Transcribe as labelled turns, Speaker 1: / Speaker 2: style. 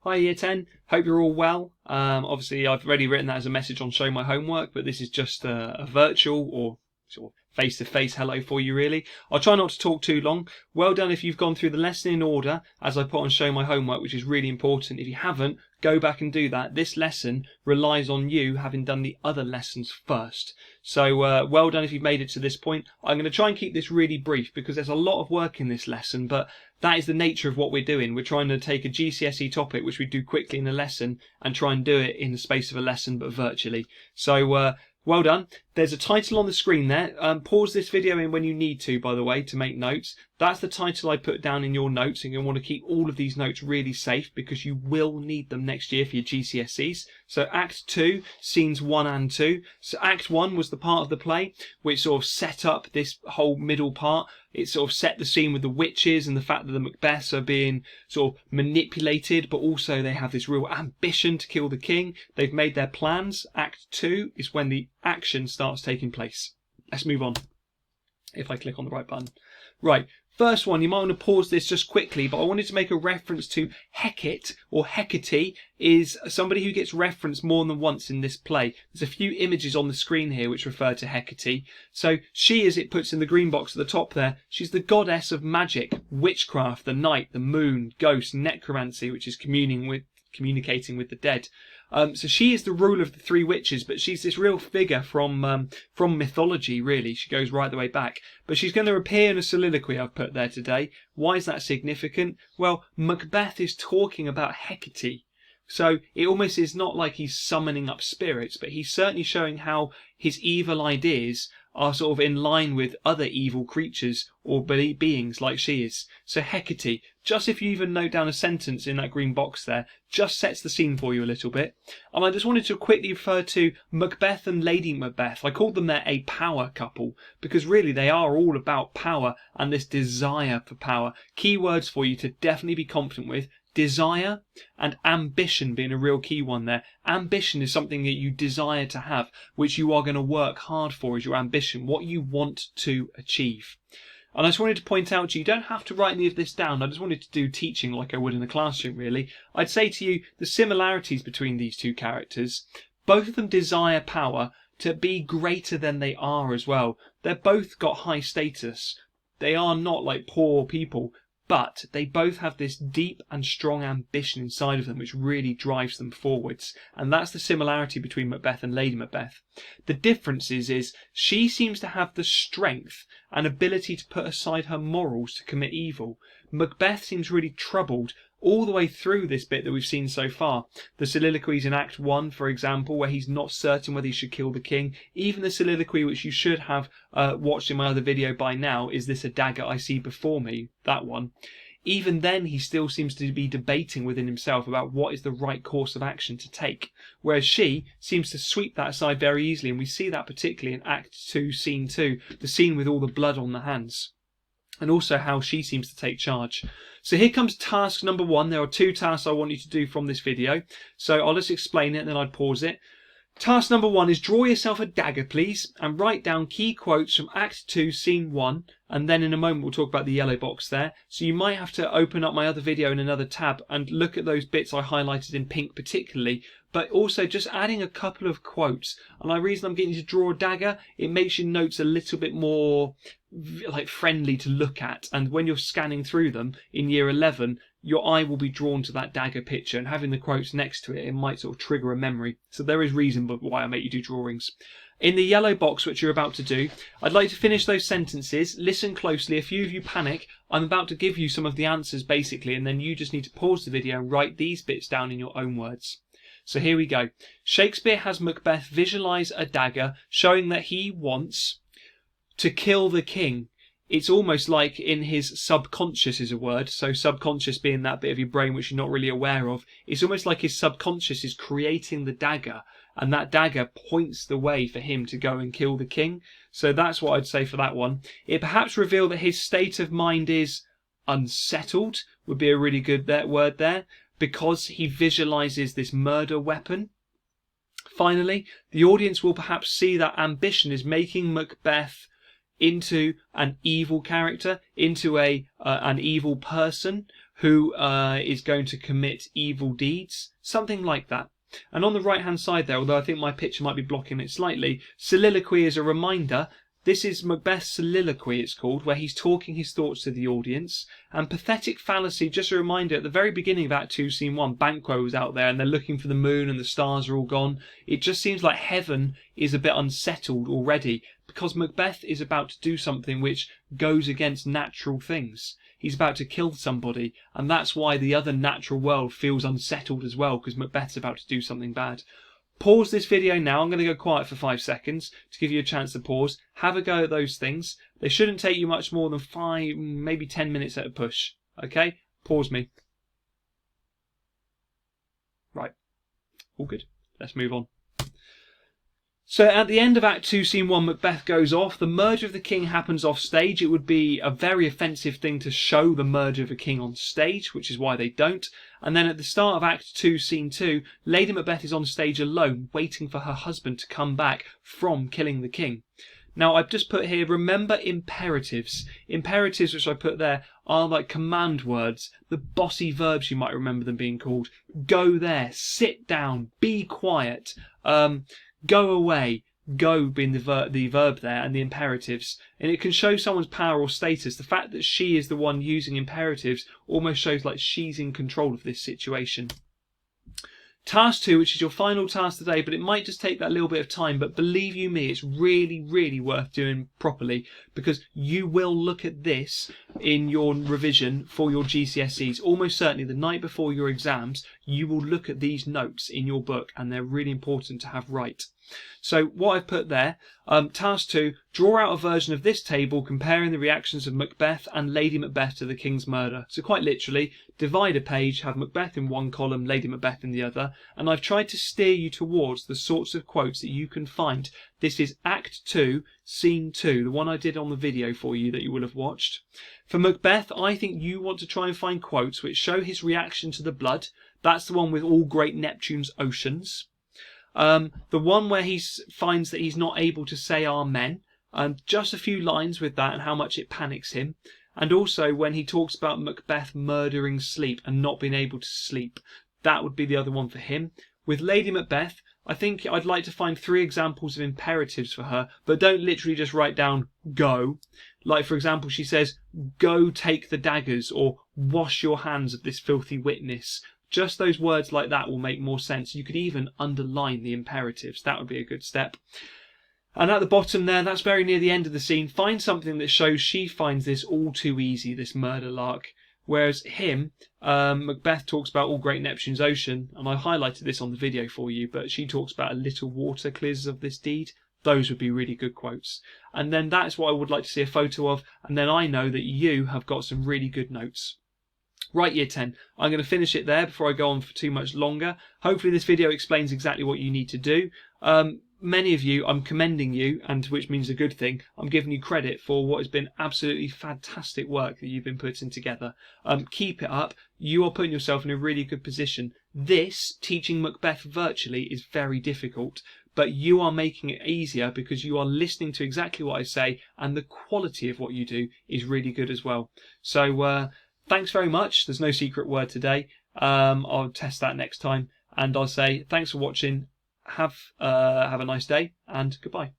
Speaker 1: Hi Year 10, hope you're all well. Obviously I've already written that as a message on Show My Homework, but this is just a virtual or sort of face-to-face hello for you really. I'll try not to talk too long. Well done if you've gone through the lesson in order as I put on Show My Homework, which is really important. If you haven't, go back and do that. This lesson relies on you having done the other lessons first. So well done if you've made it to this point. I'm going to try and keep this really brief because there's a lot of work in this lesson, but that is the nature of what we're doing. We're trying to take a GCSE topic, which we do quickly in a lesson, and try and do it in the space of a lesson, but virtually. So well done. There's a title on the screen there. Pause this video in when you need to, by the way, to make notes. That's the title I put down in your notes, and you'll want to keep all of these notes really safe because you will need them next year for your GCSEs. So Act 2, Scenes 1 and 2. So Act 1 was the part of the play which sort of set up this whole middle part. It sort of set the scene with the witches and the fact that the Macbeths are being sort of manipulated, but also they have this real ambition to kill the king. They've made their plans. Act 2 is when the action starts taking place. Let's move on. If I click on the right button. Right, first one, you might want to pause this just quickly, but I wanted to make a reference to Hecate, or Hecate, is somebody who gets referenced more than once in this play. There's a few images on the screen here which refer to Hecate. So she, as it puts in the green box at the top there, she's the goddess of magic, witchcraft, the night, the moon, ghosts, necromancy, which is communicating with the dead. So she is the ruler of the three witches, but she's this real figure from mythology, really. She goes right the way back. But she's going to appear in a soliloquy I've put there today. Why is that significant? Well, Macbeth is talking about Hecate. So it almost is not like he's summoning up spirits, but he's certainly showing how his evil ideas are sort of in line with other evil creatures or beings like she is. So Hecate, just if you even note down a sentence in that green box there, just sets the scene for you a little bit. And I just wanted to quickly refer to Macbeth and Lady Macbeth. I called them there a power couple because really they are all about power and this desire for power. Key words for you to definitely be confident with. Desire and ambition being a real key one there. Ambition is something that you desire to have, which you are going to work hard for as your ambition, what you want to achieve. And I just wanted to point out to you, you don't have to write any of this down. I just wanted to do teaching like I would in the classroom, really. I'd say to you the similarities between these two characters. Both of them desire power to be greater than they are as well. They're both got high status. They are not like poor people. But they both have this deep and strong ambition inside of them which really drives them forwards. And that's the similarity between Macbeth and Lady Macbeth. The difference is she seems to have the strength and ability to put aside her morals to commit evil. Macbeth seems really troubled all the way through this bit that we've seen so far. The soliloquies in Act 1, for example, where he's not certain whether he should kill the king. Even the soliloquy which you should have watched in my other video by now, is this a dagger I see before me? That one. Even then he still seems to be debating within himself about what is the right course of action to take. Whereas she seems to sweep that aside very easily, and we see that particularly in Act 2, Scene 2, the scene with all the blood on the hands. And also how she seems to take charge. So here comes task number 1. There are 2 tasks I want you to do from this video. So I'll just explain it and then I'd pause it. Task number 1 is draw yourself a dagger, please, and write down key quotes from Act 2, Scene 1, and then in a moment we'll talk about the yellow box there. So you might have to open up my other video in another tab and look at those bits I highlighted in pink particularly, but also just adding a couple of quotes. And the reason I'm getting you to draw a dagger, it makes your notes a little bit more like friendly to look at, and when you're scanning through them in year 11 your eye will be drawn to that dagger picture, and having the quotes next to it, it might sort of trigger a memory. So there is reason why I make you do drawings. In the yellow box which you're about to do, I'd like to finish those sentences. Listen closely. A few of you panic. I'm about to give you some of the answers basically, and then you just need to pause the video and write these bits down in your own words. So here we go. Shakespeare has Macbeth visualise a dagger showing that he wants to kill the king. It's almost like in his subconscious is a word. So subconscious being that bit of your brain which you're not really aware of. It's almost like his subconscious is creating the dagger, and that dagger points the way for him to go and kill the king. So that's what I'd say for that one. It perhaps revealed that his state of mind is unsettled, would be a really good word there, because he visualizes this murder weapon. Finally, the audience will perhaps see that ambition is making Macbeth into an evil character, into an evil person who is going to commit evil deeds, something like that. And on the right hand side there, although I think my picture might be blocking it slightly, soliloquy is a reminder. This is Macbeth's soliloquy, it's called, where he's talking his thoughts to the audience. And pathetic fallacy, just a reminder, at the very beginning of Act 2, Scene 1, Banquo was out there and they're looking for the moon and the stars are all gone. It just seems like heaven is a bit unsettled already, because Macbeth is about to do something which goes against natural things. He's about to kill somebody, and that's why the other natural world feels unsettled as well, because Macbeth's about to do something bad. Pause this video now. I'm going to go quiet for 5 seconds to give you a chance to pause. Have a go at those things. They shouldn't take you much more than 5, maybe 10 minutes at a push. Okay? Pause me. Right. All good. Let's move on. So at the end of Act 2, Scene 1, Macbeth goes off. The murder of the king happens off stage. It would be a very offensive thing to show the murder of a king on stage, which is why they don't. And then at the start of Act 2, Scene 2, Lady Macbeth is on stage alone, waiting for her husband to come back from killing the king. Now, I've just put here, remember imperatives. Imperatives, which I put there, are like command words, the bossy verbs you might remember them being called. Go there, sit down, be quiet, go away, go being the verb there, and the imperatives. And it can show someone's power or status. The fact that she is the one using imperatives almost shows like she's in control of this situation. Task 2, which is your final task today, but it might just take that little bit of time, but believe you me, it's really, really worth doing properly, because you will look at this in your revision for your GCSEs. Almost certainly the night before your exams, you will look at these notes in your book, and they're really important to have right. So what I've put there, task 2, draw out a version of this table comparing the reactions of Macbeth and Lady Macbeth to the king's murder. So quite literally, divide a page, have Macbeth in one column, Lady Macbeth in the other, and I've tried to steer you towards the sorts of quotes that you can find. This is Act 2, Scene 2, the one I did on the video for you that you will have watched. For Macbeth, I think you want to try and find quotes which show his reaction to the blood. That's the one with all great Neptune's oceans. The one where he finds that he's not able to say amen, just a few lines with that and how much it panics him. And also when he talks about Macbeth murdering sleep and not being able to sleep. That would be the other one for him. With Lady Macbeth, I think I'd like to find 3 examples of imperatives for her, but don't literally just write down go. Like, for example, she says, go take the daggers, or wash your hands of this filthy witness. Just those words like that will make more sense. You could even underline the imperatives. That would be a good step. And at the bottom there, that's very near the end of the scene, find something that shows she finds this all too easy, this murder lark. Whereas him, Macbeth talks about all great Neptune's ocean, and I highlighted this on the video for you, but she talks about a little water clears of this deed. Those would be really good quotes. And then that's what I would like to see a photo of, and then I know that you have got some really good notes. Right, Year 10, I'm going to finish it there before I go on for too much longer. Hopefully this video explains exactly what you need to do. Many of you, I'm commending you, and which means a good thing. I'm giving you credit for what has been absolutely fantastic work that you've been putting together. Keep it up. You are putting yourself in a really good position. This, teaching Macbeth virtually, is very difficult, but you are making it easier because you are listening to exactly what I say, and the quality of what you do is really good as well. So, thanks very much. There's no secret word today. I'll test that next time, and I'll say thanks for watching. Have a nice day, and goodbye.